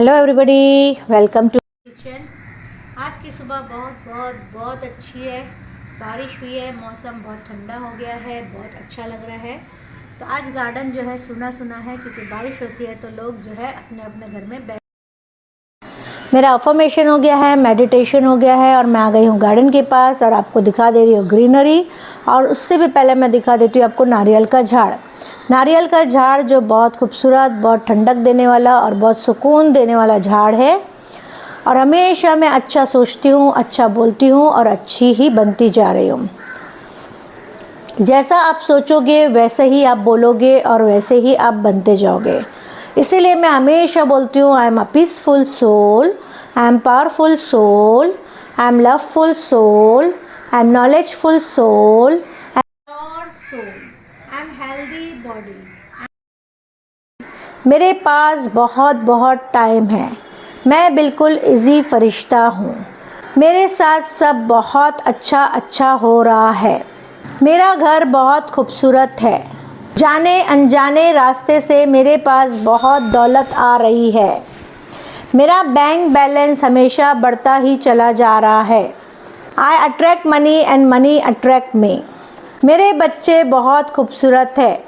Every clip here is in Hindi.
Hello everybody, welcome to kitchen. आज की सुबह बहुत अच्छी है। बारिश हुई है, मौसम बहुत ठंडा हो गया है, बहुत अच्छा लग रहा है। तो आज गार्डन जो है सुना सुना है, क्योंकि बारिश होती है तो लोग जो है अपने अपने घर में बैठ। मेरा अफर्मेशन हो गया है, मेडिटेशन हो गया है और मैं आ गई हूँ गार्डन के पास और आपको दिखा दे रही हूँ ग्रीनरी। और उससे भी पहले मैं दिखा देती हूँ आपको नारियल का झाड़। नारियल का झाड़ जो बहुत खूबसूरत, बहुत ठंडक देने वाला और बहुत सुकून देने वाला झाड़ है। और हमेशा मैं अच्छा सोचती हूँ, अच्छा बोलती हूँ और अच्छी ही बनती जा रही हूँ। जैसा आप सोचोगे वैसे ही आप बोलोगे और वैसे ही आप बनते जाओगे। इसीलिए मैं हमेशा बोलती हूँ, I am a peaceful soul, I am powerful soul, I am loveful soul, I am knowledgeful soul, और soul, I am healthy body. मेरे पास बहुत टाइम है, मैं बिल्कुल इजी फरिश्ता हूँ। मेरे साथ सब बहुत अच्छा हो रहा है। मेरा घर बहुत खूबसूरत है। जाने अनजाने रास्ते से मेरे पास बहुत दौलत आ रही है। मेरा बैंक बैलेंस हमेशा बढ़ता ही चला जा रहा है। I attract money and money attract me. मेरे बच्चे बहुत खूबसूरत है।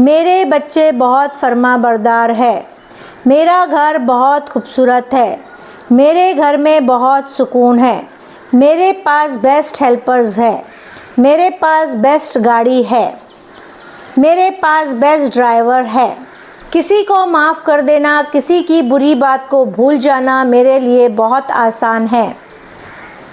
मेरे बच्चे बहुत फर्माबरदार है। मेरा घर बहुत खूबसूरत है। मेरे घर में बहुत सुकून है। मेरे पास बेस्ट हेल्पर्स है। मेरे पास बेस्ट गाड़ी है। मेरे पास बेस्ट ड्राइवर है। किसी को माफ़ कर देना, किसी की बुरी बात को भूल जाना मेरे लिए बहुत आसान है।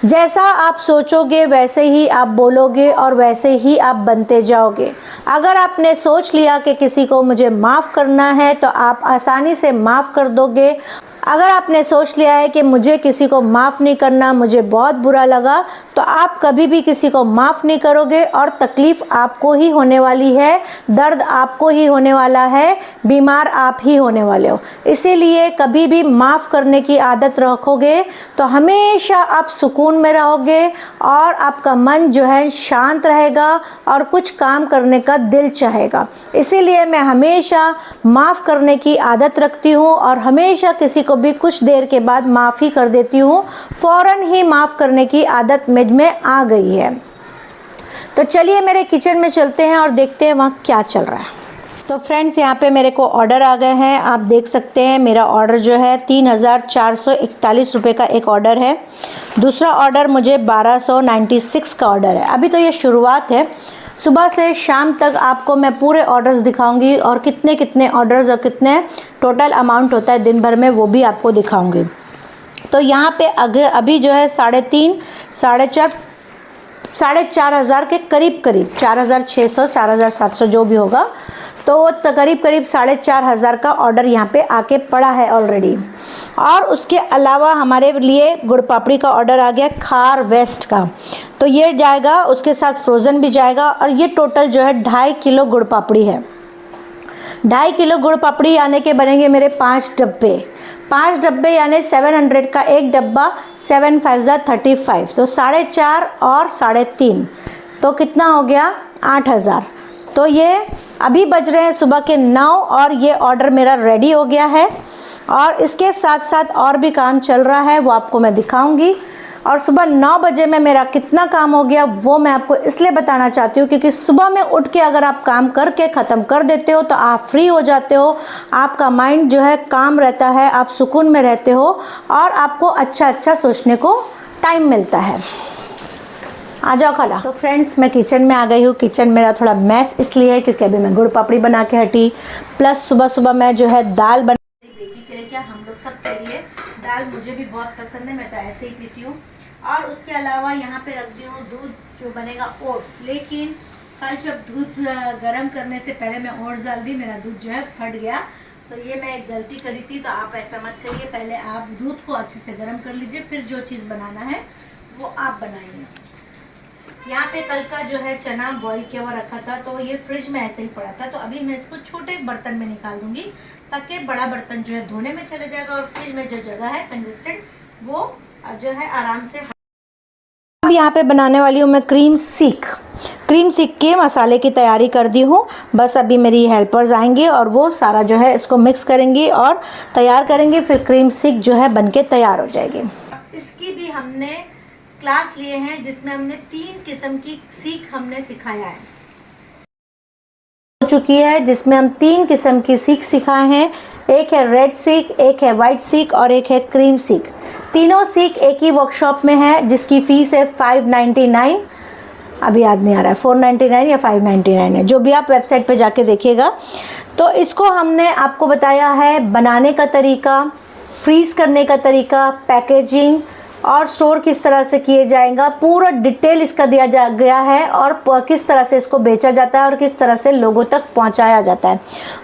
जैसा आप सोचोगे वैसे ही आप बोलोगे और वैसे ही आप बनते जाओगे। अगर आपने सोच लिया कि किसी को मुझे माफ़ करना है तो आप आसानी से माफ़ कर दोगे। अगर आपने सोच लिया है कि मुझे किसी को माफ़ नहीं करना, मुझे बहुत बुरा लगा, तो आप कभी भी किसी को माफ़ नहीं करोगे और तकलीफ़ आपको ही होने वाली है, दर्द आपको ही होने वाला है, बीमार आप ही होने वाले हो। इसीलिए कभी भी माफ़ करने की आदत रखोगे तो हमेशा आप सुकून में रहोगे और आपका मन जो है शांत रहेगा और कुछ काम करने का दिल चाहेगा। इसीलिए मैं हमेशा माफ़ करने की आदत रखती हूँ और हमेशा किसी को भी कुछ देर के बाद माफ़ी कर देती हूँ। फ़ौरन ही माफ़ करने की आदत मुझ में आ गई है। तो चलिए मेरे किचन में चलते हैं और देखते हैं वहाँ क्या चल रहा है। तो फ्रेंड्स, यहाँ पे मेरे को ऑर्डर आ गए हैं। आप देख सकते हैं मेरा ऑर्डर जो है 3441 रुपये का एक ऑर्डर है। दूसरा ऑर्डर मुझे 1296 का ऑर्डर है। अभी तो ये शुरुआत है। सुबह से शाम तक आपको मैं पूरे ऑर्डर्स दिखाऊंगी और कितने कितने ऑर्डर्स और कितने टोटल अमाउंट होता है दिन भर में, वो भी आपको दिखाऊंगी। तो यहाँ पे अगर अभी जो है 3.5 साढ़े चार हज़ार के करीब 4600 4700 जो भी होगा, तो करीब 4,500 का ऑर्डर यहाँ पे आके पड़ा है ऑलरेडी। और उसके अलावा हमारे लिए गुड़ पापड़ी का ऑर्डर आ गया खार वेस्ट का, तो ये जाएगा, उसके साथ फ्रोज़न भी जाएगा। और ये टोटल जो है 2.5 किलो गुड़ पापड़ी है। 2.5 किलो गुड़ पापड़ी आने के बनेंगे मेरे 5 डब्बे। 5 डब्बे यानी 700 का एक डब्बा, 7 5 35, तो 4.5 और 3.5, तो कितना हो गया 8,000। तो ये अभी बज रहे हैं सुबह के 9 और ये ऑर्डर मेरा रेडी हो गया है। और इसके साथ साथ और भी काम चल रहा है, वो आपको मैं दिखाऊंगी। और सुबह 9 बजे में मेरा कितना काम हो गया वो मैं आपको इसलिए बताना चाहती हूँ क्योंकि सुबह में उठ के अगर आप काम करके ख़त्म कर देते हो तो आप फ्री हो जाते हो, आपका माइंड जो है काम रहता है, आप सुकून में रहते हो और आपको अच्छा सोचने को टाइम मिलता है। आ जाओ खाला। तो फ्रेंड्स, मैं किचन में आ गई हूँ। किचन मेरा थोड़ा मैस इसलिए है क्योंकि अभी मैं गुड़ पापड़ी बना के हटी, प्लस सुबह मैं जो है दाल बना बेटी के लिए, क्या हम लोग सब के लिए। दाल मुझे भी बहुत पसंद है, मैं तो ऐसे ही पीती हूँ। और उसके अलावा यहाँ पे रख दी हूँ दूध जो बनेगा ओट्स। लेकिन कल जब दूध गर्म करने से पहले मैं ओट्स डाल दी, मेरा दूध जो है फट गया। तो ये मैं एक गलती करी थी, तो आप ऐसा मत करिए। पहले आप दूध को अच्छे से गर्म कर लीजिए, फिर जो चीज़ बनाना है वो आप बनाइए। यहाँ पे कल का जो है चना बॉईल किया हुआ रखा था, तो ये फ्रिज में ऐसे ही पड़ा था। तो अभी मैं इसको छोटे बर्तन में निकाल दूंगी ताकि बड़ा बर्तन जो है धोने में चले जाएगा और फ्रिज में जो जगह है कंजेस्टेड वो जो है आराम से। अब यहाँ पे बनाने वाली हूँ मैं क्रीम सीख। क्रीम सीख के मसाले की तैयारी कर दी हूँ। बस अभी मेरी हेल्पर्स आएंगे और वो सारा जो है इसको मिक्स करेंगी और तैयार करेंगे, फिर क्रीम सीख जो है बनके तैयार हो जाएगी। इसकी भी हमने क्लास लिए हैं जिसमें हमने 3 किस्म की सीख हमने सिखाया है हो चुकी है, जिसमें हम 3 किस्म की सीख सिखाए हैं। एक है रेड सीख, एक है वाइट सीख और एक है क्रीम सीख। तीनों सीख एक ही वर्कशॉप में है जिसकी फ़ीस है 599, अभी याद नहीं आ रहा है 499 या 599 है, जो भी आप वेबसाइट पे जाके देखिएगा। तो इसको हमने आपको बताया है बनाने का तरीका, फ्रीज़ करने का तरीका, पैकेजिंग और स्टोर किस तरह से किए जाएगा, पूरा डिटेल इसका दिया गया है और किस तरह से इसको बेचा जाता है और किस तरह से लोगों तक पहुंचाया जाता है।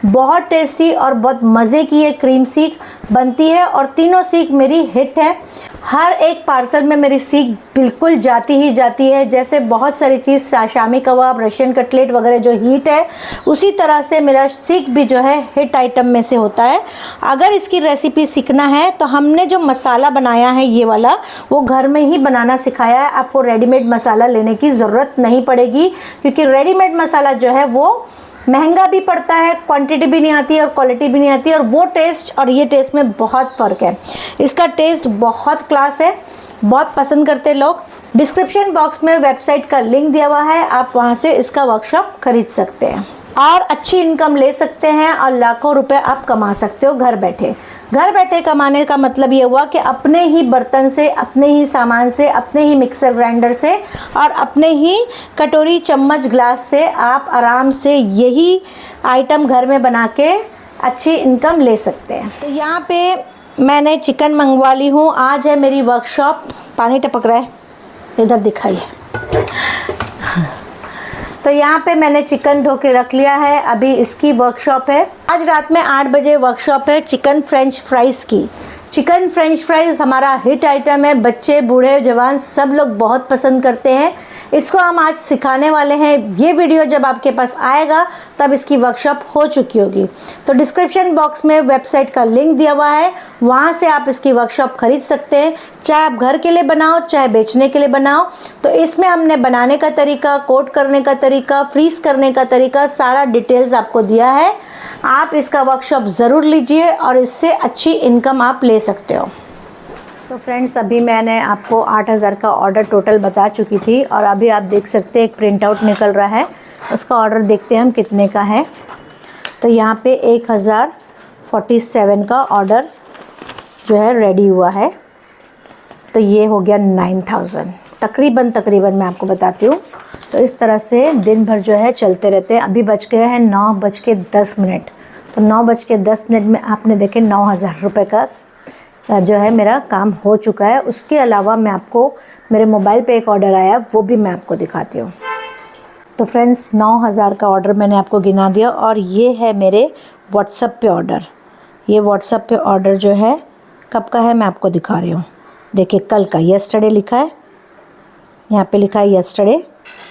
बहुत टेस्टी और बहुत मज़े की ये क्रीम सीख बनती है और तीनों सीख मेरी हिट है। हर एक पार्सल में मेरी सीख बिल्कुल जाती ही जाती है। जैसे बहुत सारी चीज़ शामी कबाब, रशियन कटलेट वगैरह जो हिट है, उसी तरह से मेरा सीख भी जो है हिट आइटम में से होता है। अगर इसकी रेसिपी सीखना है तो हमने जो मसाला बनाया है ये वाला, वो घर में ही बनाना सिखाया है। आपको रेडीमेड मसाला लेने की ज़रूरत नहीं पड़ेगी, क्योंकि रेडीमेड मसाला जो है वो महंगा भी पड़ता है, क्वांटिटी भी नहीं आती है और क्वालिटी भी नहीं आती है, और वो टेस्ट और ये टेस्ट में बहुत फ़र्क है। इसका टेस्ट बहुत क्लास है, बहुत पसंद करते लोग। डिस्क्रिप्शन बॉक्स में वेबसाइट का लिंक दिया हुआ है, आप वहाँ से इसका वर्कशॉप खरीद सकते हैं और अच्छी इनकम ले सकते हैं और लाखों रुपए आप कमा सकते हो घर बैठे। घर बैठे कमाने का मतलब ये हुआ कि अपने ही बर्तन से, अपने ही सामान से, अपने ही मिक्सर ग्राइंडर से और अपने ही कटोरी, चम्मच, ग्लास से आप आराम से यही आइटम घर में बना के अच्छी इनकम ले सकते हैं। तो यहाँ पे मैंने चिकन मंगवा ली हूँ। आज है मेरी वर्कशॉप। पानी टपक रहा है, इधर दिखाइए। तो यहाँ पे मैंने चिकन धो के रख लिया है, अभी इसकी वर्कशॉप है। आज रात में 8 बजे वर्कशॉप है चिकन फ्रेंच फ्राइज़ की। चिकन फ्रेंच फ्राइज़ हमारा हिट आइटम है, बच्चे, बूढ़े, जवान सब लोग बहुत पसंद करते हैं। इसको हम आज सिखाने वाले हैं। ये वीडियो जब आपके पास आएगा तब इसकी वर्कशॉप हो चुकी होगी। तो डिस्क्रिप्शन बॉक्स में वेबसाइट का लिंक दिया हुआ है, वहाँ से आप इसकी वर्कशॉप खरीद सकते हैं। चाहे आप घर के लिए बनाओ, चाहे बेचने के लिए बनाओ। तो इसमें हमने बनाने का तरीका, कोट करने का तरीका, फ्रीज़ करने का तरीका, सारा डिटेल्स आपको दिया है। आप इसका वर्कशॉप ज़रूर लीजिए और इससे अच्छी इनकम आप ले सकते हो। तो फ्रेंड्स, अभी मैंने आपको 8000 का ऑर्डर टोटल बता चुकी थी और अभी आप देख सकते हैं एक प्रिंट आउट निकल रहा है। उसका ऑर्डर देखते हैं हम कितने का है। तो यहाँ पे 1047 का ऑर्डर जो है रेडी हुआ है। तो ये हो गया 9000 तकरीबन मैं आपको बताती हूँ। तो इस तरह से दिन भर जो है चलते रहते हैं। अभी बज गए हैं 9:10। तो 9:10 में आपने देखे 9000 रुपये का जो है मेरा काम हो चुका है। उसके अलावा मैं आपको मेरे मोबाइल पे एक ऑर्डर आया, वो भी मैं आपको दिखाती हूँ। तो फ्रेंड्स, 9000 का ऑर्डर मैंने आपको गिना दिया और ये है मेरे व्हाट्सएप पे ऑर्डर। ये व्हाट्सएप पे ऑर्डर जो है कब का है मैं आपको दिखा रही हूँ। देखिए, कल का, यस्टरडे लिखा है, यहाँ पे लिखा है यस्टरडे।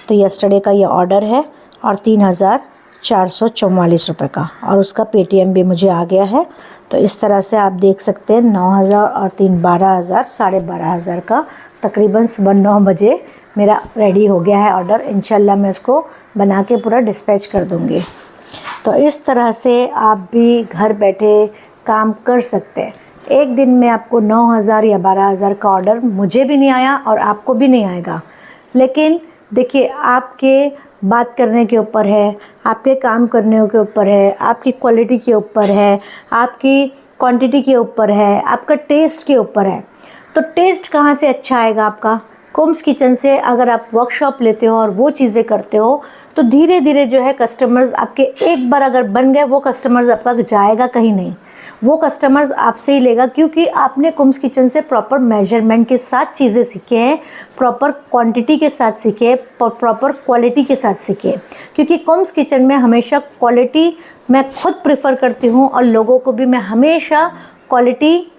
तो यस्टरडे का ये ऑर्डर है और 3444 रुपये का, और उसका पेटीएम भी मुझे आ गया है। तो इस तरह से आप देख सकते हैं 9000 और 12000, 12500 का तकरीबन सुबह 9 बजे मेरा रेडी हो गया है ऑर्डर। इंशाल्लाह मैं उसको बना के पूरा डिस्पैच कर दूँगी। तो इस तरह से आप भी घर बैठे काम कर सकते हैं। एक दिन में आपको 9000 या 12000 का ऑर्डर मुझे भी नहीं आया और आपको भी नहीं आएगा। लेकिन देखिए, आपके बात करने के ऊपर है, आपके काम करने के ऊपर है, आपकी क्वालिटी के ऊपर है, आपकी क्वांटिटी के ऊपर है, आपका टेस्ट के ऊपर है। तो टेस्ट कहाँ से अच्छा आएगा आपका? कुम्स किचन से अगर आप वर्कशॉप लेते हो और वो चीज़ें करते हो तो धीरे धीरे जो है कस्टमर्स आपके, एक बार अगर बन गए वो कस्टमर्स आपका जाएगा कहीं नहीं, वो कस्टमर्स आपसे ही लेगा, क्योंकि आपने कुम्स किचन से प्रॉपर मेजरमेंट के साथ चीज़ें सीखे हैं, प्रॉपर क्वांटिटी के साथ सीखे, प्रॉपर क्वालिटी के साथ सीखे। क्योंकि कुम्स किचन में हमेशा क्वालिटी मैं खुद प्रेफर करती हूँ और लोगों को भी मैं हमेशा क्वालिटी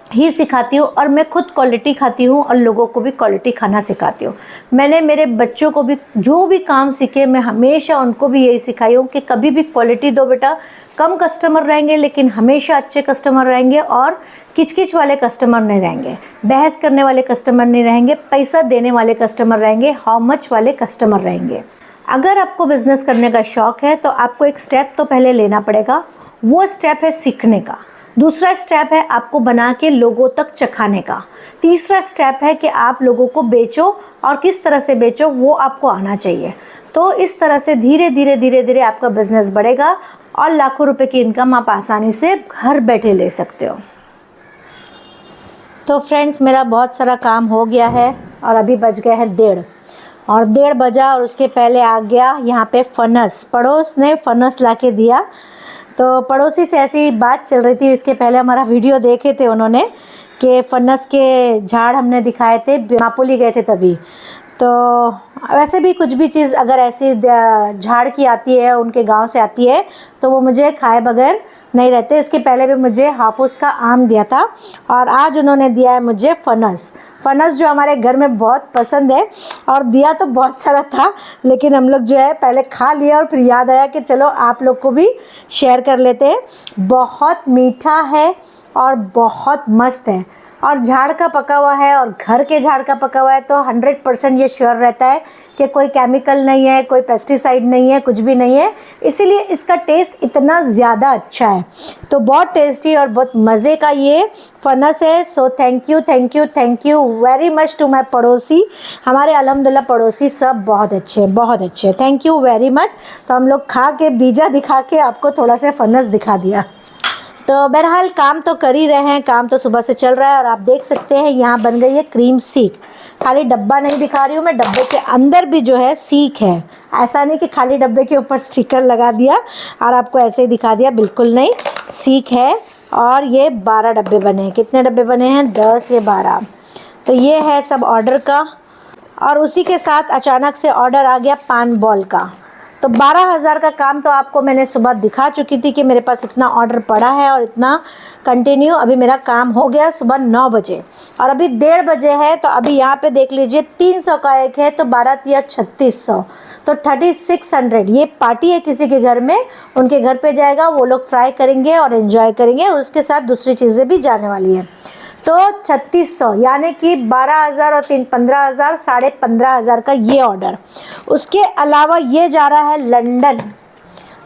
ही सिखाती हूँ, और मैं खुद क्वालिटी खाती हूँ और लोगों को भी क्वालिटी खाना सिखाती हूँ। मैंने मेरे बच्चों को भी जो भी काम सीखे, मैं हमेशा उनको भी यही सिखाई हूँ कि कभी भी क्वालिटी दो बेटा। कम कस्टमर रहेंगे लेकिन हमेशा अच्छे कस्टमर रहेंगे और किचकिच वाले कस्टमर नहीं रहेंगे, बहस करने वाले कस्टमर नहीं रहेंगे, पैसा देने वाले कस्टमर रहेंगे, हाउ मच वाले कस्टमर रहेंगे। अगर आपको बिज़नेस करने का शौक़ है तो आपको एक स्टेप तो पहले लेना पड़ेगा, वो स्टेप है सीखने का। दूसरा स्टेप है आपको बना के लोगों तक चखाने का। तीसरा स्टेप है कि आप लोगों को बेचो और किस तरह से बेचो वो आपको आना चाहिए। तो इस तरह से धीरे धीरे आपका बिज़नेस बढ़ेगा और लाखों रुपए की इनकम आप आसानी से घर बैठे ले सकते हो। तो फ्रेंड्स, मेरा बहुत सारा काम हो गया है और अभी बज गया है 1:30 और 1:30 बजा और उसके पहले आ गया यहाँ पे फनस। पड़ोस ने फनस ला के दिया। तो पड़ोसी से ऐसी बात चल रही थी, इसके पहले हमारा वीडियो देखे थे उन्होंने कि फनस के झाड़ हमने दिखाए थे, मापुली गए थे तभी। तो वैसे भी कुछ भी चीज़ अगर ऐसी झाड़ की आती है, उनके गांव से आती है, तो वो मुझे खाए बगैर नहीं रहते। इसके पहले भी मुझे हाफूस का आम दिया था और आज उन्होंने दिया है मुझे फनस। फनस जो हमारे घर में बहुत पसंद है और दिया तो बहुत सारा था, लेकिन हम लोग जो है पहले खा लिया और फिर याद आया कि चलो आप लोग को भी शेयर कर लेते हैं। बहुत मीठा है और बहुत मस्त है और झाड़ का पका हुआ है और घर के झाड़ का पका हुआ है, तो 100% ये श्योर रहता है कि कोई केमिकल नहीं है, कोई पेस्टिसाइड नहीं है, कुछ भी नहीं है। इसीलिए इसका टेस्ट इतना ज़्यादा अच्छा है। तो बहुत टेस्टी और बहुत मज़े का ये फनस है। So thank you very much to my पड़ोसी। हमारे अल्हम्दुलिल्लाह पड़ोसी सब बहुत अच्छे हैं, बहुत अच्छे हैं। Thank you very much. तो हम लोग खा के बीजा दिखा के आपको थोड़ा सा फनस दिखा दिया। तो बहरहाल काम तो कर ही रहे हैं, काम तो सुबह से चल रहा है और आप देख सकते हैं यहाँ बन गई है क्रीम सीख। खाली डब्बा नहीं दिखा रही हूँ मैं, डब्बे के अंदर भी जो है सीख है। ऐसा नहीं कि खाली डब्बे के ऊपर स्टिकर लगा दिया और आपको ऐसे ही दिखा दिया, बिल्कुल नहीं, सीख है। और ये 12 डब्बे बने हैं। कितने डब्बे बने हैं? 10 या 12। तो ये है सब ऑर्डर का। और उसी के साथ अचानक से ऑर्डर आ गया पान बॉल का। तो 12,000 का काम तो आपको मैंने सुबह दिखा चुकी थी कि मेरे पास इतना ऑर्डर पड़ा है और इतना कंटिन्यू अभी मेरा काम हो गया सुबह 9 बजे और अभी 1:30 बजे है। तो अभी यहाँ पे देख लीजिए 300 का एक है, तो 12 या 3600, तो 3600। ये पार्टी है किसी के घर में, उनके घर पे जाएगा, वो लोग फ्राई करेंगे और एंजॉय करेंगे और उसके साथ दूसरी चीज़ें भी जाने वाली है। तो 3600 यानी कि 12,000 और 15,000, 15,500 का ये ऑर्डर। उसके अलावा ये जा रहा है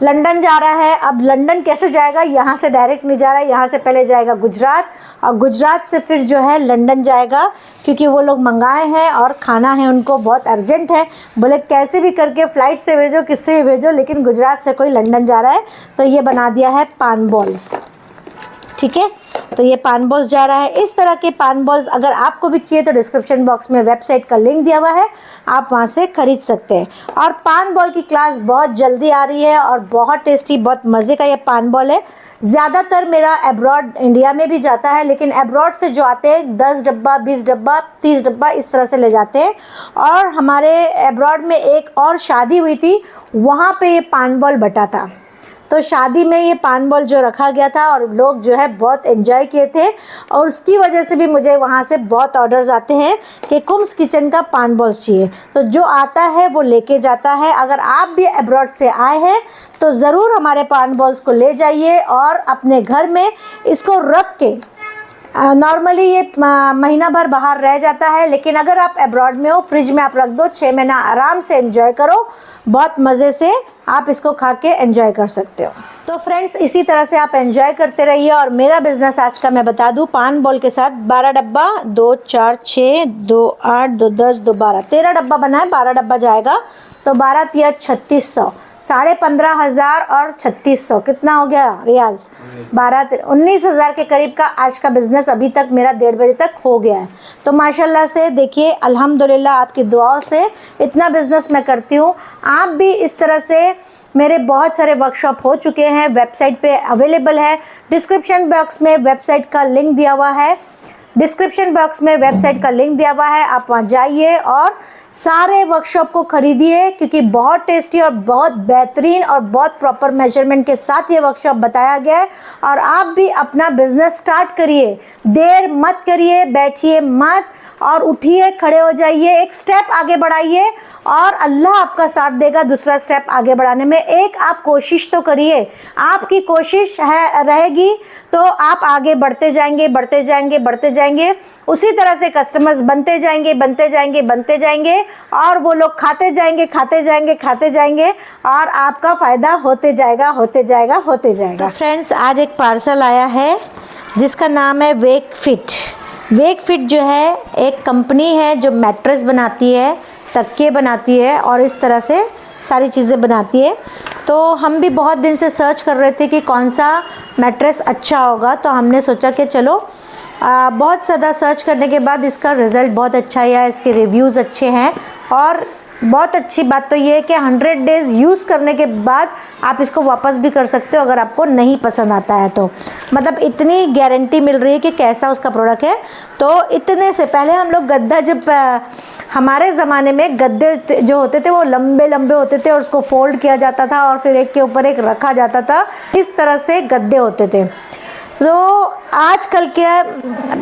लंदन जा रहा है। अब लंदन कैसे जाएगा? यहाँ से डायरेक्ट नहीं जा रहा है, यहाँ से पहले जाएगा गुजरात और गुजरात से फिर जो है लंदन जाएगा, क्योंकि वो लोग मंगाए हैं और खाना है उनको, बहुत अर्जेंट है। बोले कैसे भी करके फ़्लाइट से भेजो, किससे भी भेजो, लेकिन गुजरात से कोई लंदन जा रहा है। तो ये बना दिया है पान बॉल्स, ठीक है। तो ये पान बॉल्स जा रहा है। इस तरह के पान बॉल्स अगर आपको भी चाहिए तो डिस्क्रिप्शन बॉक्स में वेबसाइट का लिंक दिया हुआ है, आप वहाँ से खरीद सकते हैं। और पान बॉल की क्लास बहुत जल्दी आ रही है और बहुत टेस्टी, बहुत मज़े का ये पान बॉल है। ज़्यादातर मेरा अब्रॉड इंडिया में भी जाता है, लेकिन अब्रॉड से जो आते हैं 10 डब्बा, 20 डब्बा, 30 डब्बा इस तरह से ले जाते हैं। और हमारे अब्रॉड में एक और शादी हुई थी, वहाँ पे ये पान बॉल बटा था। तो शादी में ये पान बॉल जो रखा गया था और लोग जो है बहुत एंजॉय किए थे और उसकी वजह से भी मुझे वहाँ से बहुत ऑर्डर्स आते हैं कि कुम्स किचन का पान बॉल्स चाहिए। तो जो आता है वो लेके जाता है। अगर आप भी अब्रॉड से आए हैं तो ज़रूर हमारे पान बॉल्स को ले जाइए और अपने घर में इसको रख के, नॉर्मली ये महीना भर बाहर रह जाता है, लेकिन अगर आप अब्रॉड में हो, फ्रिज में आप रख दो, 6 महीना आराम से एंजॉय करो, बहुत मज़े से आप इसको खा के एंजॉय कर सकते हो। तो फ्रेंड्स, इसी तरह से आप एंजॉय करते रहिए। और मेरा बिज़नेस आज का मैं बता दूं, पान बॉल के साथ 12 डब्बा, 2 4 6 2 8 2 10 2 12 13 डब्बा बना है। 12 डब्बा जाएगा तो 12 या 3600, 15,500 और 3600 कितना हो गया रियाज? 19,000 के करीब का आज का बिज़नेस अभी तक मेरा 1:30 बजे तक हो गया है। तो माशाल्लाह से देखिए, अल्हम्दुलिल्लाह आपकी दुआओं से इतना बिज़नेस मैं करती हूँ। आप भी इस तरह से, मेरे बहुत सारे वर्कशॉप हो चुके हैं, वेबसाइट पे अवेलेबल है। डिस्क्रिप्शन बॉक्स में वेबसाइट का लिंक दिया हुआ है, आप वहाँ जाइए और सारे वर्कशॉप को खरीदिए, क्योंकि बहुत टेस्टी और बहुत बेहतरीन और बहुत प्रॉपर मेजरमेंट के साथ ये वर्कशॉप बताया गया है। और आप भी अपना बिजनेस स्टार्ट करिए, देर मत करिए, बैठिए मत और उठिए, खड़े हो जाइए, एक स्टेप आगे बढ़ाइए और अल्लाह आपका साथ देगा दूसरा स्टेप आगे बढ़ाने में। एक आप कोशिश तो करिए, आपकी कोशिश है रहेगी तो आप आगे बढ़ते जाएंगे, बढ़ते जाएंगे, बढ़ते जाएंगे। उसी तरह से कस्टमर्स बनते जाएंगे, बनते जाएंगे, बनते जाएंगे और वो लोग खाते जाएंगे, खाते जाएंगे, खाते जाएंगे और आपका फ़ायदा होते जाएगा, होते जाएगा, होते जाएगा। तो फ्रेंड्स, आज एक पार्सल आया है जिसका नाम है वेक फिट। वेक फिट जो है एक कंपनी है जो मैट्रेस बनाती है, तकिए बनाती है और इस तरह से सारी चीज़ें बनाती है। तो हम भी बहुत दिन से सर्च कर रहे थे कि कौन सा मैट्रेस अच्छा होगा, तो हमने सोचा कि चलो बहुत ज़्यादा सर्च करने के बाद इसका रिज़ल्ट बहुत अच्छा है, इसके रिव्यूज़ अच्छे हैं। और बहुत अच्छी बात तो ये है कि 100 डेज़ यूज़ करने के बाद आप इसको वापस भी कर सकते हो अगर आपको नहीं पसंद आता है तो। मतलब इतनी गारंटी मिल रही है कि कैसा उसका प्रोडक्ट है। तो इतने से पहले हम लोग गद्दा, जब हमारे ज़माने में गद्दे जो होते थे वो लंबे लंबे होते थे और उसको फोल्ड किया जाता था और फिर एक के ऊपर एक रखा जाता था, इस तरह से गद्दे होते थे। तो आजकल के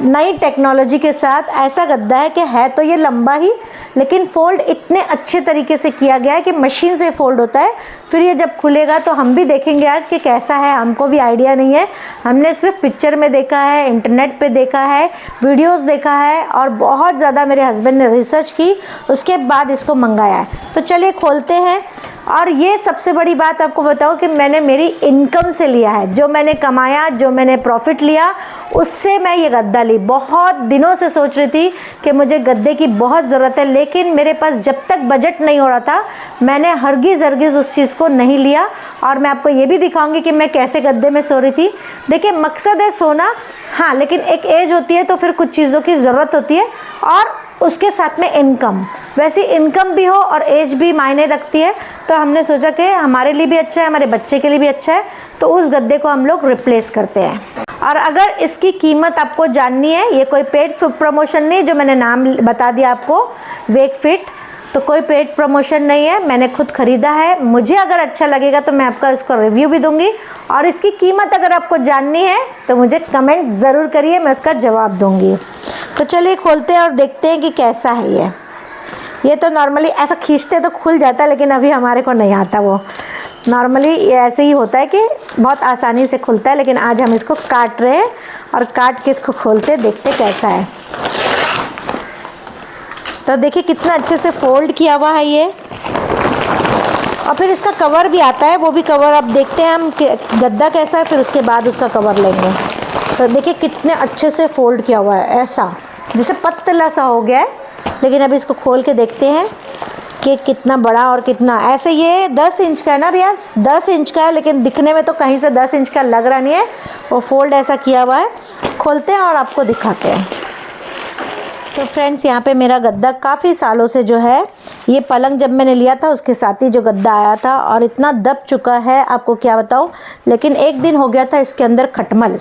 नई टेक्नोलॉजी के साथ ऐसा गद्दा है कि है तो ये लंबा ही, लेकिन फ़ोल्ड इतने अच्छे तरीके से किया गया है कि मशीन से फ़ोल्ड होता है। फिर ये जब खुलेगा तो हम भी देखेंगे आज कि कैसा है। हमको भी आइडिया नहीं है, हमने सिर्फ पिक्चर में देखा है, इंटरनेट पे देखा है, वीडियोस देखा है और बहुत ज़्यादा मेरे हस्बैंड ने रिसर्च की, उसके बाद इसको मंगाया है। तो चलिए खोलते हैं। और ये सबसे बड़ी बात आपको बताऊं कि मैंने मेरी इनकम से लिया है, जो मैंने कमाया, जो मैंने प्रॉफिट लिया, उससे मैं ये गद्दा ली। बहुत दिनों से सोच रही थी कि मुझे गद्दे की बहुत ज़रूरत है, लेकिन मेरे पास जब तक बजट नहीं हो रहा था मैंने हरगिज़ उस चीज़ को नहीं लिया। और मैं आपको ये भी दिखाऊंगी कि मैं कैसे गद्दे में सो रही थी। देखिए, मकसद है सोना, हाँ, लेकिन एक एज होती है तो फिर कुछ चीज़ों की ज़रूरत होती है और उसके साथ में इनकम, वैसी इनकम भी हो और एज भी मायने रखती है। तो हमने सोचा कि हमारे लिए भी अच्छा है, हमारे बच्चे के लिए भी अच्छा है, तो उस गद्दे को हम लोग रिप्लेस करते हैं। और अगर इसकी कीमत आपको जाननी है, ये कोई पेड प्रमोशन नहीं, जो मैंने नाम बता दिया आपको वेक फिट, तो कोई पेड प्रमोशन नहीं है, मैंने खुद ख़रीदा है। मुझे अगर अच्छा लगेगा तो मैं आपका इसको रिव्यू भी दूंगी। और इसकी कीमत अगर आपको जाननी है तो मुझे कमेंट ज़रूर करिए, मैं उसका जवाब दूंगी। तो चलिए खोलते हैं और देखते हैं कि कैसा है ये तो नॉर्मली ऐसा खींचते तो खुल जाता है, लेकिन अभी हमारे को नहीं आता वो। नॉर्मली ये ऐसे ही होता है कि बहुत आसानी से खुलता है, लेकिन आज हम इसको काट रहे हैं और काट के इसको खोलते देखते कैसा है। तो देखिए कितना अच्छे से फोल्ड किया हुआ है ये, और फिर इसका कवर भी आता है, वो भी कवर अब देखते हैं हम गद्दा कैसा है, फिर उसके बाद उसका कवर लेंगे। तो देखिए कितने अच्छे से फोल्ड किया हुआ है, ऐसा जैसे पतला सा हो गया है। लेकिन अभी इसको खोल के देखते हैं कि कितना बड़ा और कितना, ऐसे ये 10 इंच का है ना रियाज, 10 इंच का है, लेकिन दिखने में तो कहीं से 10 इंच का लग रहा नहीं है, वो फोल्ड ऐसा किया हुआ है। खोलते हैं और आपको दिखाते हैं। तो फ्रेंड्स, यहाँ पे मेरा गद्दा काफ़ी सालों से जो है, ये पलंग जब मैंने लिया था उसके साथ ही जो गद्दा आया था और इतना दब चुका है आपको क्या बताऊँ। लेकिन एक दिन हो गया था इसके अंदर खटमल।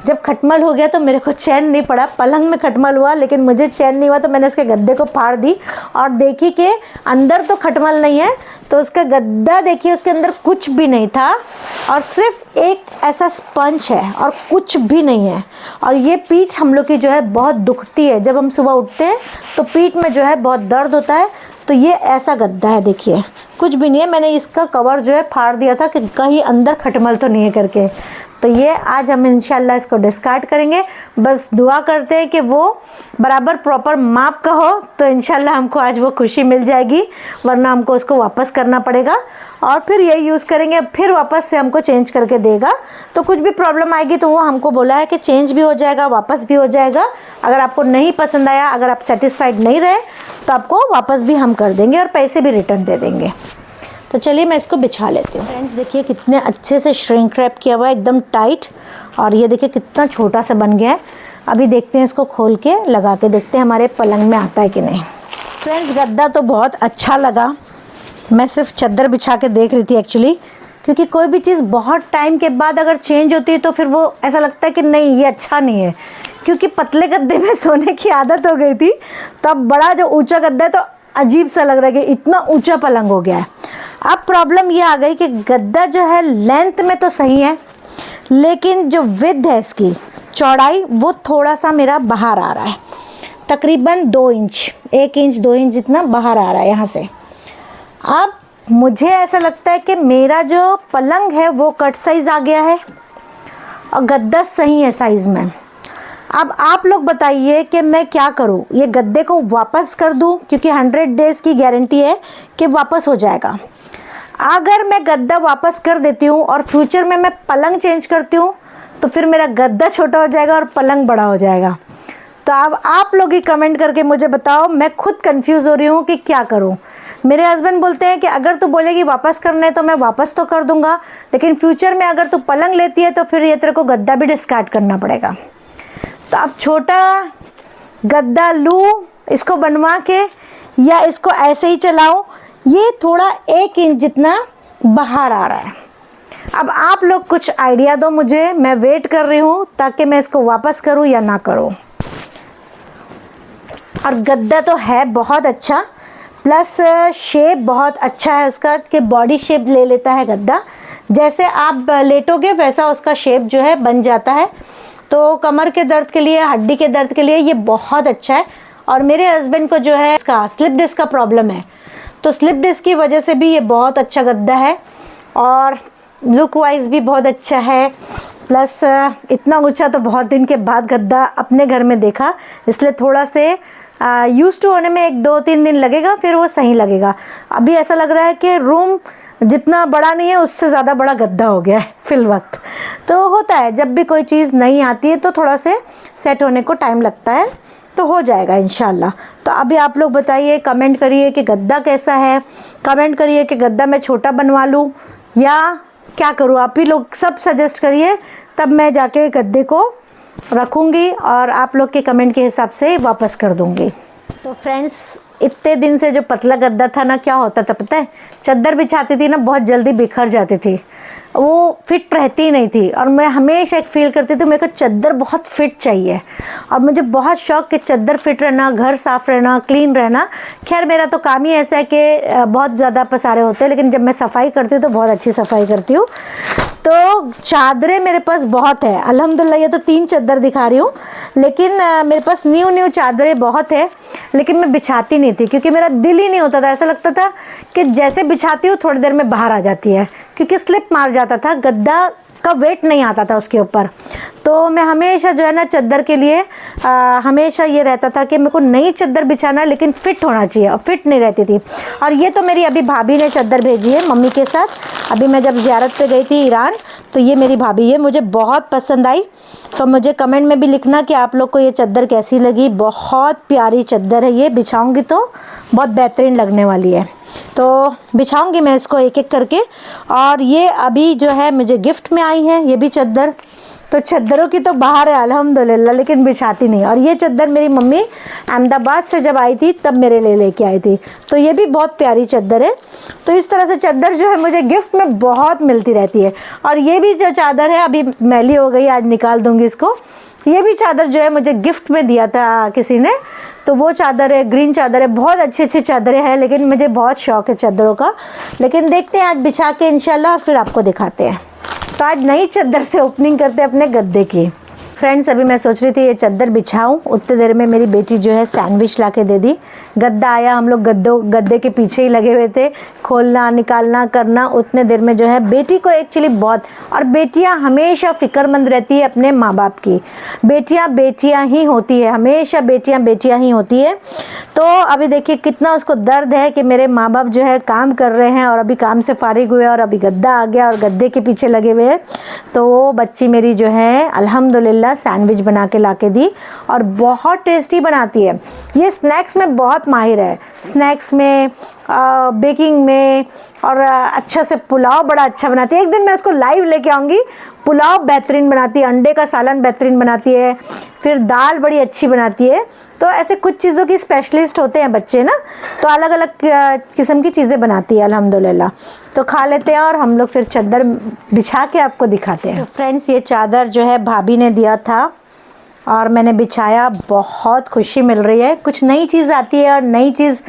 जब खटमल हो गया तो मेरे को चैन नहीं पड़ा, पलंग में खटमल हुआ लेकिन मुझे चैन नहीं हुआ, तो मैंने उसके गद्दे को फाड़ दी और देखी कि अंदर तो खटमल नहीं है, तो उसका गद्दा देखिए उसके अंदर कुछ भी नहीं था और सिर्फ एक ऐसा स्पंज है और कुछ भी नहीं है। और ये पीठ हम लोग की जो है बहुत दुखती है, जब हम सुबह उठते हैं तो पीठ में जो है बहुत दर्द होता है। तो ये ऐसा गद्दा है, देखिए कुछ भी नहीं है। मैंने इसका कवर जो है फाड़ दिया था कि कहीं अंदर खटमल तो नहीं है करके। तो ये आज हम इंशाल्लाह इसको डिस्कार्ड करेंगे। बस दुआ करते हैं कि वो बराबर प्रॉपर माप का हो, तो इंशाल्लाह हमको आज वो खुशी मिल जाएगी, वरना हमको उसको वापस करना पड़ेगा और फिर यही यूज़ करेंगे। फिर वापस से हमको चेंज करके देगा, तो कुछ भी प्रॉब्लम आएगी तो वो हमको बोला है कि चेंज भी हो जाएगा, वापस भी हो जाएगा। अगर आपको नहीं पसंद आया, अगर आप सेटिस्फाइड नहीं रहे, तो आपको वापस भी हम कर देंगे और पैसे भी रिटर्न दे देंगे। तो चलिए मैं इसको बिछा लेती हूँ। फ्रेंड्स देखिए कितने अच्छे से श्रिंक रैप किया हुआ है, एकदम टाइट, और ये देखिए कितना छोटा सा बन गया है। अभी देखते हैं इसको खोल के लगा के देखते हैं हमारे पलंग में आता है कि नहीं। फ्रेंड्स गद्दा तो बहुत अच्छा लगा, मैं सिर्फ चादर बिछा के देख रही थी एक्चुअली, क्योंकि कोई भी चीज़ बहुत टाइम के बाद अगर चेंज होती है तो फिर वो ऐसा लगता है कि नहीं ये अच्छा नहीं है। क्योंकि पतले गद्दे में सोने की आदत हो गई थी, तो अब बड़ा जो ऊंचा गद्दा है तो अजीब सा लग रहा है कि इतना ऊंचा पलंग हो गया है। अब प्रॉब्लम ये आ गई कि गद्दा जो है लेंथ में तो सही है, लेकिन जो विड्थ है इसकी चौड़ाई वो थोड़ा सा मेरा बाहर आ रहा है। तकरीबन 2 इंच, 1 इंच 2 इंच जितना बाहर आ रहा है यहाँ से। अब मुझे ऐसा लगता है कि मेरा जो पलंग है वो कट साइज़ आ गया है और गद्दा सही है साइज़ में। अब आप लोग बताइए कि मैं क्या करूं, ये गद्दे को वापस कर दूं क्योंकि 100 डेज़ की गारंटी है कि वापस हो जाएगा। अगर मैं गद्दा वापस कर देती हूं और फ्यूचर में मैं पलंग चेंज करती हूं तो फिर मेरा गद्दा छोटा हो जाएगा और पलंग बड़ा हो जाएगा। तो अब आप लोग ही कमेंट करके मुझे बताओ, मैं खुद कंफ्यूज हो रही हूँ कि क्या करूँ। मेरे हस्बैंड बोलते हैं कि अगर तू बोलेगी वापस करने तो मैं वापस तो कर दूंगा, लेकिन फ्यूचर में अगर तू पलंग लेती है तो फिर ये तेरे को गद्दा भी डिस्कार्ड करना पड़ेगा। तो अब छोटा गद्दा लूँ इसको बनवा के या इसको ऐसे ही चलाऊँ? ये थोड़ा 1 इंच जितना बाहर आ रहा है। अब आप लोग कुछ आइडिया दो मुझे, मैं वेट कर रही हूँ ताकि मैं इसको वापस करूँ या ना करूँ। और गद्दा तो है बहुत अच्छा, प्लस शेप बहुत अच्छा है उसका कि बॉडी शेप ले लेता है गद्दा। जैसे आप लेटोगे वैसा उसका शेप जो है बन जाता है। तो कमर के दर्द के लिए, हड्डी के दर्द के लिए ये बहुत अच्छा है। और मेरे हस्बैंड को जो है इसका स्लिप डिस्क का प्रॉब्लम है, तो स्लिप डिस्क की वजह से भी ये बहुत अच्छा गद्दा है और लुक वाइज भी बहुत अच्छा है। प्लस इतना ऊंचा तो बहुत दिन के बाद गद्दा अपने घर में देखा, इसलिए थोड़ा से यूज़ टू होने में 1-2-3 दिन लगेगा, फिर वो सही लगेगा। अभी ऐसा लग रहा है कि रूम जितना बड़ा नहीं है उससे ज़्यादा बड़ा गद्दा हो गया है फिल वक्त। तो होता है, जब भी कोई चीज़ नई आती है तो थोड़ा से सेट होने को टाइम लगता है, तो हो जाएगा इंशाल्लाह। तो अभी आप लोग बताइए, कमेंट करिए कि गद्दा कैसा है, कमेंट करिए कि गद्दा मैं छोटा बनवा लूँ या क्या करूँ। आप ही लोग सब सजेस्ट करिए, तब मैं जाके गद्दे को रखूँगी और आप लोग के कमेंट के हिसाब से वापस कर दूँगी। तो फ्रेंड्स, इतने दिन से जो पतला गद्दा था ना, क्या होता था पता है, चादर बिछाती थी ना बहुत जल्दी बिखर जाती थी, वो फिट रहती ही नहीं थी। और मैं हमेशा एक फील करती थी मेरे को चादर बहुत फिट चाहिए और मुझे बहुत शौक कि चादर फिट रहना, घर साफ़ रहना, क्लीन रहना। खैर मेरा तो काम ही ऐसा है कि बहुत ज़्यादा पसारे होते हैं, लेकिन जब मैं सफाई करती हूँ तो बहुत अच्छी सफाई करती हूँ। तो चादरें मेरे पास बहुत है अल्हम्दुलिल्लाह। ये तो 3 चादर दिखा रही हूँ, लेकिन मेरे पास न्यू चादरें बहुत है, लेकिन मैं बिछाती नहीं थी क्योंकि मेरा दिल ही नहीं होता था। ऐसा लगता था कि जैसे बिछाती हूँ थोड़ी देर में बाहर आ जाती है, क्योंकि स्लिप मार जाता था, गद्दा का वेट नहीं आता था उसके ऊपर। तो मैं हमेशा जो है ना चादर के लिए हमेशा ये रहता था कि मेरे को नई चादर बिछाना है, लेकिन फ़िट होना चाहिए, और फिट नहीं रहती थी। और ये तो मेरी अभी भाभी ने चादर भेजी है मम्मी के साथ। अभी मैं जब ज़ियारत पे गई थी ईरान, तो ये मेरी भाभी है, मुझे बहुत पसंद आई। तो मुझे कमेंट में भी लिखना कि आप लोग को ये चादर कैसी लगी। बहुत प्यारी चादर है, ये बिछाऊंगी तो बहुत बेहतरीन लगने वाली है। तो बिछाऊंगी मैं इसको एक एक करके। और ये अभी जो है मुझे गिफ्ट में आई है ये भी चादर। तो चादरों की तो बाहर है अल्हम्दुलिल्लाह, लेकिन बिछाती नहीं। और ये चादर मेरी मम्मी अहमदाबाद से जब आई थी तब मेरे लिए लेके आई थी, तो ये भी बहुत प्यारी चादर है। तो इस तरह से चादर जो है मुझे गिफ्ट में बहुत मिलती रहती है। और ये भी जो चादर है अभी मैली हो गई, आज निकाल दूँगी इसको। ये भी चादर जो है मुझे गिफ्ट में दिया था किसी ने, तो वो चादर है, ग्रीन चादर है। बहुत अच्छी चादरें हैं, लेकिन मुझे बहुत शौक़ है चादरों का। लेकिन देखते हैं आज बिछा के इंशाल्लाह, और फिर आपको दिखाते हैं। तो आज नई चादर से ओपनिंग करते हैं अपने गद्दे की। फ्रेंड्स, अभी मैं सोच रही थी ये चादर बिछाऊं, उतने देर में मेरी बेटी जो है सैंडविच ला के दे दी। गद्दा आया, हम लोग गद्दे के पीछे ही लगे हुए थे, खोलना निकालना करना। उतने देर में जो है बेटी को एक्चुअली बहुत, और बेटियां हमेशा फ़िक्रमंद रहती है अपने माँ बाप की। बेटियां ही होती है, हमेशा बेटियां ही होती है। तो अभी देखिए कितना उसको दर्द है कि मेरे माँ बाप जो है काम कर रहे हैं और अभी काम से फारिग हुए और अभी गद्दा आ गया और गद्दे के पीछे लगे हुए हैं। तो वो बच्ची मेरी जो है अल्हम्दुलिल्लाह सैंडविच बना के ला के दी, और बहुत टेस्टी बनाती है। ये स्नैक्स में बहुत माहिर है, स्नैक्स में, बेकिंग में, और अच्छा से पुलाव बड़ा अच्छा बनाती है। एक दिन मैं उसको लाइव लेके आऊँगी। पुलाव बेहतरीन बनाती है, अंडे का सालन बेहतरीन बनाती है, फिर दाल बड़ी अच्छी बनाती है। तो ऐसे कुछ चीज़ों की स्पेशलिस्ट होते हैं बच्चे ना, तो अलग अलग किस्म की चीज़ें बनाती है अल्हम्दुलिल्लाह। तो खा लेते हैं और हम लोग फिर चादर बिछा के आपको दिखाते हैं। तो फ्रेंड्स, ये चादर जो है भाभी ने दिया था और मैंने बिछाया, बहुत खुशी मिल रही है। कुछ नई चीज़ आती है और नई चीज़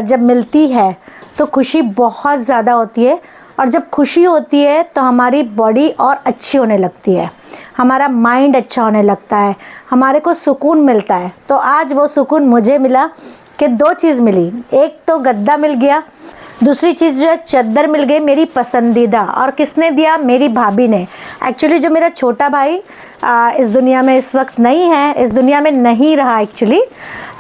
जब मिलती है तो खुशी बहुत ज़्यादा होती है। और जब खुशी होती है तो हमारी बॉडी और अच्छी होने लगती है, हमारा माइंड अच्छा होने लगता है, हमारे को सुकून मिलता है। तो आज वो सुकून मुझे मिला कि 2 चीज़ मिली, एक तो गद्दा मिल गया, दूसरी चीज़ जो है चद्दर मिल गई मेरी पसंदीदा। और किसने दिया? मेरी भाभी ने। एक्चुअली जो मेरा छोटा भाई इस दुनिया में इस वक्त नहीं है, इस दुनिया में नहीं रहा एक्चुअली,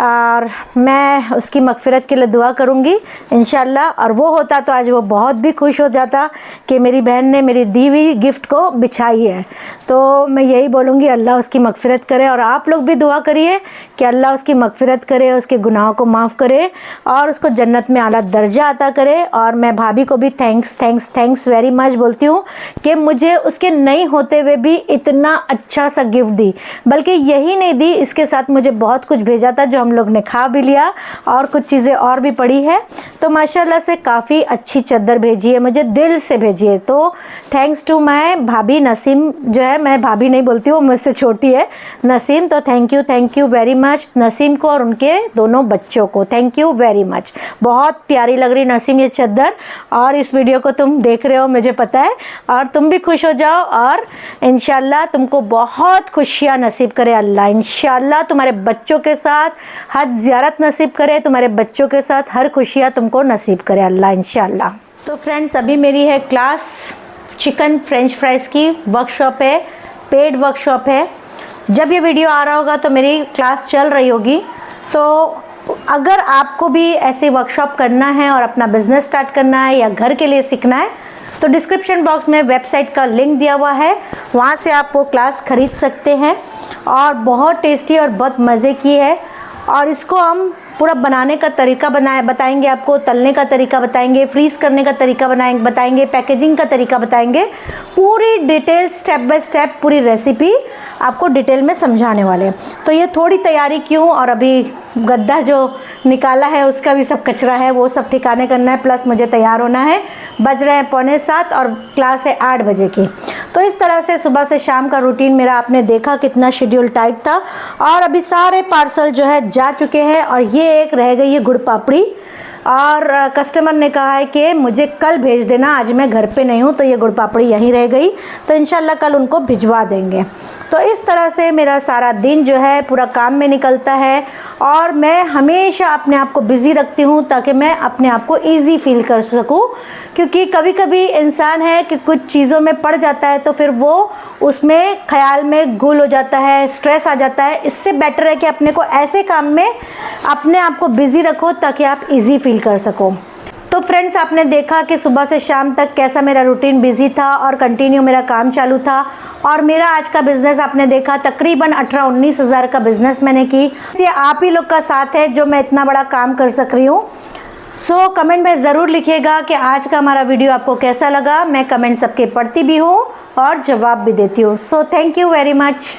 और मैं उसकी मग़फ़िरत के लिए दुआ करूँगी इंशाल्लाह। और वो होता तो आज वो बहुत भी खुश हो जाता कि मेरी बहन ने मेरी दी हुई गिफ्ट को बिछाई है। तो मैं यही बोलूँगी, अल्लाह उसकी मग़फ़िरत करे, और आप लोग भी दुआ करिए कि अल्लाह उसकी मग़फ़िरत करे, उसके गुनाहों को माफ़ करे और उसको जन्नत में आला दर्जा अता करे। और मैं भाभी को भी थैंक्स वेरी मच बोलती हूँ कि मुझे उसके नहीं होते हुए भी इतना अच्छा सा गिफ्ट दी। बल्कि यही नहीं दी, इसके साथ मुझे बहुत कुछ भेजा था जो हम लोग ने खा भी लिया, और कुछ चीज़ें और भी पड़ी है। तो माशाल्लाह से काफ़ी अच्छी चद्दर भेजी है, मुझे दिल से भेजी है। तो थैंक्स टू माय भाभी नसीम, जो है मैं भाभी नहीं बोलती हूँ, मुझसे छोटी है नसीम। तो thank you very much Naseem को और उनके दोनों बच्चों को, थैंक यू वेरी मच। बहुत प्यारी लग रही नसीम ये चद्दर, और इस वीडियो को तुम देख रहे हो मुझे पता है, और तुम भी खुश हो जाओ, और इंशाल्लाह तुमको बहुत खुशियाँ नसीब करे अल्लाह। इंशाल्लाह तुम्हारे बच्चों के साथ हज ज़ियारत नसीब करे, तुम्हारे बच्चों के साथ हर खुशियाँ तुमको नसीब करे अल्लाह इंशाल्लाह। तो फ्रेंड्स, अभी मेरी है क्लास चिकन फ्रेंच फ्राइज़ की, वर्कशॉप है, पेड वर्कशॉप है। जब ये वीडियो आ रहा होगा तो मेरी क्लास चल रही होगी। तो अगर आपको भी ऐसे वर्कशॉप करना है और अपना बिज़नेस स्टार्ट करना है या घर के लिए सीखना है, तो डिस्क्रिप्शन बॉक्स में वेबसाइट का लिंक दिया हुआ है, वहाँ से आप वो क्लास ख़रीद सकते हैं। और बहुत टेस्टी और बहुत मज़े की है। और इसको हम पूरा बनाने का तरीका बताएंगे आपको, तलने का तरीका बताएंगे, फ्रीज़ करने का तरीका बताएंगे, पैकेजिंग का तरीका बताएंगे, पूरी डिटेल स्टेप बाय स्टेप पूरी रेसिपी आपको डिटेल में समझाने वाले हैं। तो ये थोड़ी तैयारी क्यों, और अभी गद्दा जो निकाला है उसका भी सब कचरा है, वो सब ठिकाने करना है, प्लस मुझे तैयार होना है। बज रहे हैं 6:45 और क्लास है 8 बजे की। तो इस तरह से सुबह से शाम का रूटीन मेरा आपने देखा कितना शेड्यूल टाइट था। और अभी सारे पार्सल जो है जा चुके हैं, और ये एक रह गई है गुड़ पापड़ी, और कस्टमर ने कहा है कि मुझे कल भेज देना, आज मैं घर पे नहीं हूँ, तो ये गुड़ पापड़ी यहीं रह गई, तो इंशाल्लाह कल उनको भिजवा देंगे। तो इस तरह से मेरा सारा दिन जो है पूरा काम में निकलता है, और मैं हमेशा अपने आप को बिज़ी रखती हूँ ताकि मैं अपने आप को ईज़ी फील कर सकूँ। क्योंकि कभी कभी इंसान है कि कुछ चीज़ों में पड़ जाता है तो फिर वो उसमें ख्याल में गुल हो जाता है, स्ट्रेस आ जाता है। इससे बेटर है कि अपने को ऐसे काम में अपने आप को बिज़ी रखो ताकि आप इजी फील कर सको। तो फ्रेंड्स, आपने देखा कि सुबह से शाम तक कैसा मेरा रूटीन बिज़ी था और कंटिन्यू मेरा काम चालू था। और मेरा आज का बिज़नेस आपने देखा, तकरीबन 18-19 हज़ार का बिज़नेस मैंने की। ये आप ही लोग का साथ है जो मैं इतना बड़ा काम कर सक रही हूँ। सो कमेंट में ज़रूर लिखिएगा कि आज का हमारा वीडियो आपको कैसा लगा। मैं कमेंट सबके पढ़ती भी हूँ और जवाब भी देती हूँ। सो थैंक यू वेरी मच।